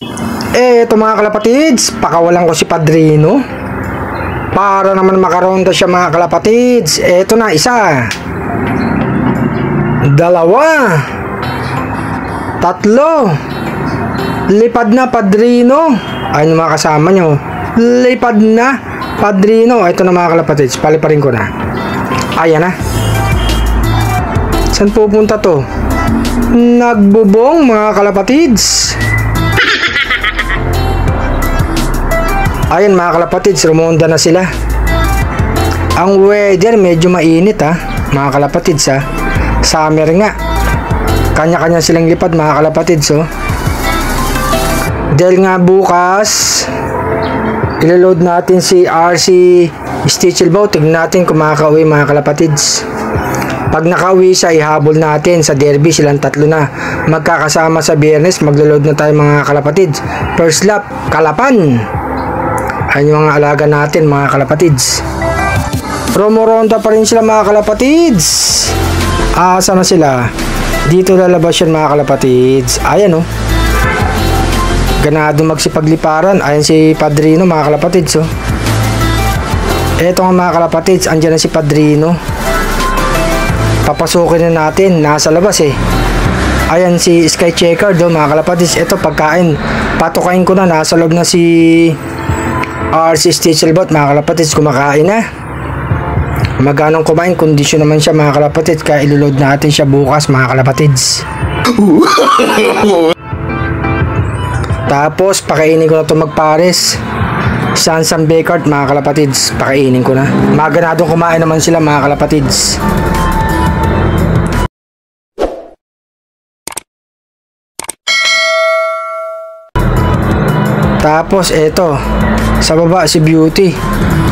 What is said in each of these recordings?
Ito mga kalapatids, pakawalan ko si Padrino para naman makaronda siya mga kalapatids. Ito na, isa, dalawa, tatlo. Lipad na Padrino. Ayun yung mga kasama nyo. Lipad na Padrino. Ito na mga kalapatids, paliparin ko na. Ayan na. Saan pupunta to? Nagbubong mga kalapatids. Ayan mga kalapatids, rumonda na sila. Ang weather medyo mainit mga kalapatids Summer nga. Kanya-kanya silang lipad mga kalapatids Dahil nga bukas ilaload natin si RC Stitchelboat. Tignan natin kung makakauwi mga kalapatids. Pag nakauwi siya, ihabol natin sa derby. Silang tatlo na magkakasama sa Biyernes. Maglaload na tayo mga kalapatids. First lap, Kalapan. Ayun yung mga alaga natin mga kalapatids. Romoronda pa rin sila mga kalapatids. Asa na sila? Dito lalabas yan mga kalapatids. Ayan ganado magsipagliparan. Ayan si Padrino mga kalapatids Eto nga mga kalapatids, andyan na si Padrino. Papasukin na natin. Nasa labas Ayan si Sky Checker mga kalapatids. Eto pagkain. Patukain ko na. Nasa loob na si RC Stitchelboat mga kalapatids, kumakain na. Maganong kumain, kondisyon naman siya mga kalapatids, kaya ilulod natin siya bukas mga kalapatids. Tapos pakainin ko na ito magpares. Sansam Bekart mga kalapatids, pakainin ko na. Maganadong kumain naman sila mga kalapatids. Tapos eto, sa baba si Beauty.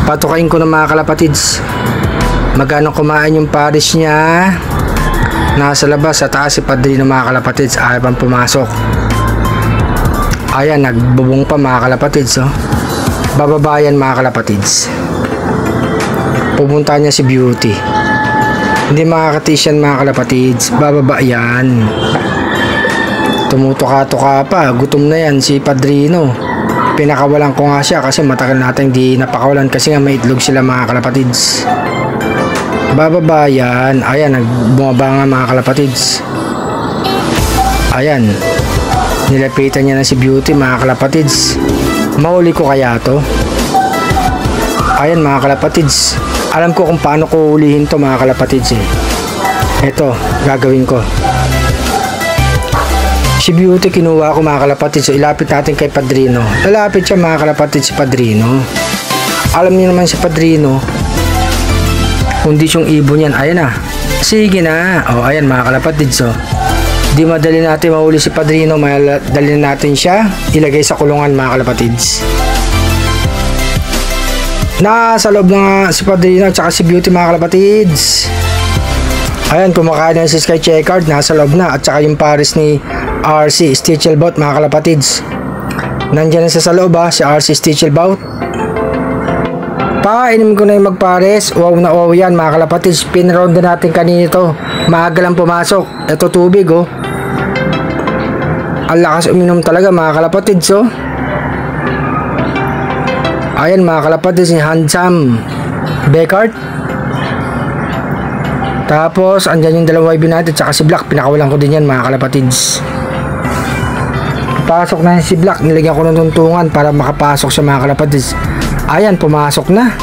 Patukain ko na mga kalapatids. Magano kumain yung pares niya. Nasa labas, sa taas si Padrino mga kalapatids. Ayaw pang pumasok. Ayan, nagbubong pa mga kalapatids Bababayan mga kalapatids. Pupunta niya si Beauty. Hindi makakatis yan mga kalapatids. Bababa yan. Tumutuka-tuka pa. Gutom na yan si Padrino. Pinakawalan ko nga siya kasi matagal natin di napakawalan kasi nga may itlog sila mga kalapatids. Bababa yan. Ayan, nagbumaba nga mga kalapatids. Ayan, nilapitan niya na si Beauty mga kalapatids. Mahuli ko kaya to? Ayan mga kalapatids, alam ko kung paano ko hulihin to mga kalapatids Ito, gagawin ko. Si Beauty kinuha ko mga kalapatids. So ilapit natin kay Padrino. Lalapit siya mga kalapatids si Padrino. Alam niyo naman si Padrino, kondisyon ibon yan. Ayan na. Sige na. Ayan mga kalapatids di madali natin mahuli si Padrino. Madali natin siya ilagay sa kulungan mga kalapatids. Nasa loob na nga si Padrino at saka si Beauty mga kalapatids. Ayan, kumakain na si Sky Checker. Nasa loob na. At saka yung pares ni RC Stitchelboat mga kalapatids. Nandyan na sa loob si RC Stitchelboat. Painim ko na yung magpares. Wow na wow yan mga kalapatids. Pinronda natin kanina to. Maaga lang pumasok. Ito tubig Ang lakas uminom talaga mga kalapatids Ayan mga kalapatids, ni Handsome Bekart. Tapos andyan yung dalawang YB natin tsaka si Black. Pinakawalan ko din yan mga kalapatids. Pasok na si Black. Nilagyan ko ng tuntungan para makapasok sa mga kalapatids. Ayan, pumasok na.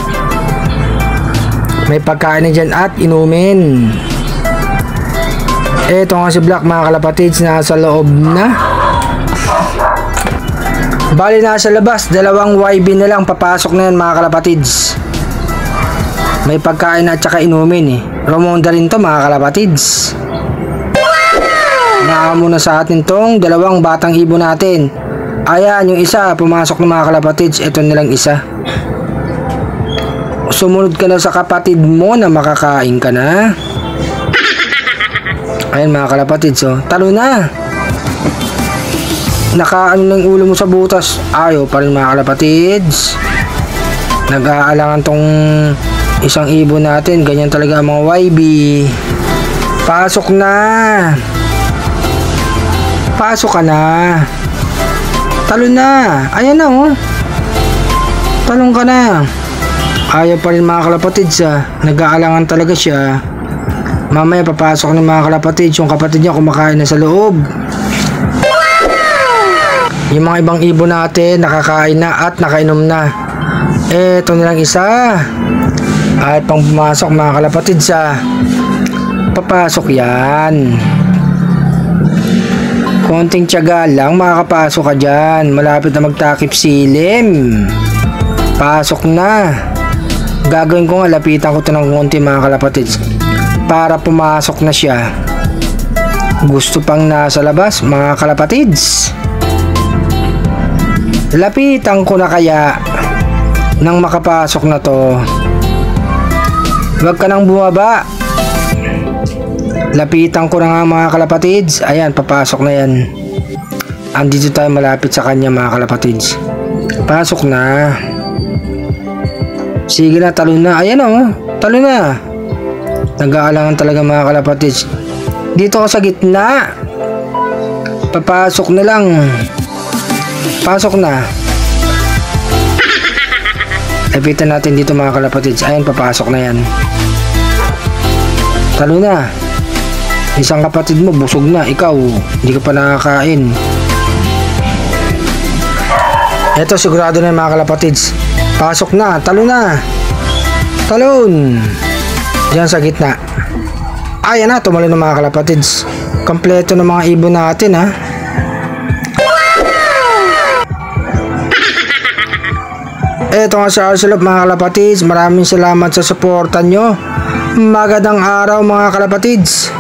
May pagkain na dyan at inumin. Eto nga si Black mga kalapatids, nasa loob na. Bali nasa labas, dalawang YB na lang. Papasok na yan mga kalapatids. May pagkain at saka inumin Romonda rin to mga kalapatids. Naamo na sa atin tong dalawang batang ibon natin. Ayan, yung isa pumasok ng mga kalapatids. Ito nilang isa. Sumunod ka na sa kapatid mo na makakain ka na. Ayan mga kalapatids talo na. Nakaano ng ulo mo sa butas. Ayaw pa rin mga kalapatids. Nag-aalangan tong isang ibon natin. Ganyan talaga ang mga YB. Pasok na. Pasok ka na. Talon na. Ayan na oh. Talon ka na. Ayaw pa rin mga kalapatids nag-aalangan talaga siya. Mamaya papasok ng mga kalapatids. Yung kapatid niya kumakain na sa loob. Yung mga ibang ibon natin nakakain na at nakainom na. Eto nilang isa. At pang pumasok mga kalapatids papasok yan. Konting tiyaga lang makakapasok ka dyan. Malapit na magtakip silim. Pasok na. Gagawin ko nga, lapitan ko ito ng konti mga kalapatids para pumasok na siya. Gusto pang nasa labas mga kalapatids. Lapitan ko na kaya nang makapasok na to. Huwag ka nang bumaba. Lapitan ko na nga mga kalapatids. Ayan, papasok na yan. Andito tayo malapit sa kanya mga kalapatids. Pasok na. Sige na, talon na. Ayan oh, talon na. Nag-aalangan talaga mga kalapatids. Dito ka sa gitna. Papasok na lang. Pasok na. Lapitan natin dito mga kalapatids. Ayan, papasok na yan. Talon na. Isang kapatid mo busog na, ikaw hindi ka pa nakakain. Eto, sigurado na yung mga kalapatids. Pasok na, talon na. Talon. Diyan sa gitna. Ayan na, tumalon ng mga kalapatids. Kompleto ng mga ibon natin Eto nga sa Arcelop mga kalapatids. Maraming salamat sa suporta nyo. Magandang araw mga kalapatids.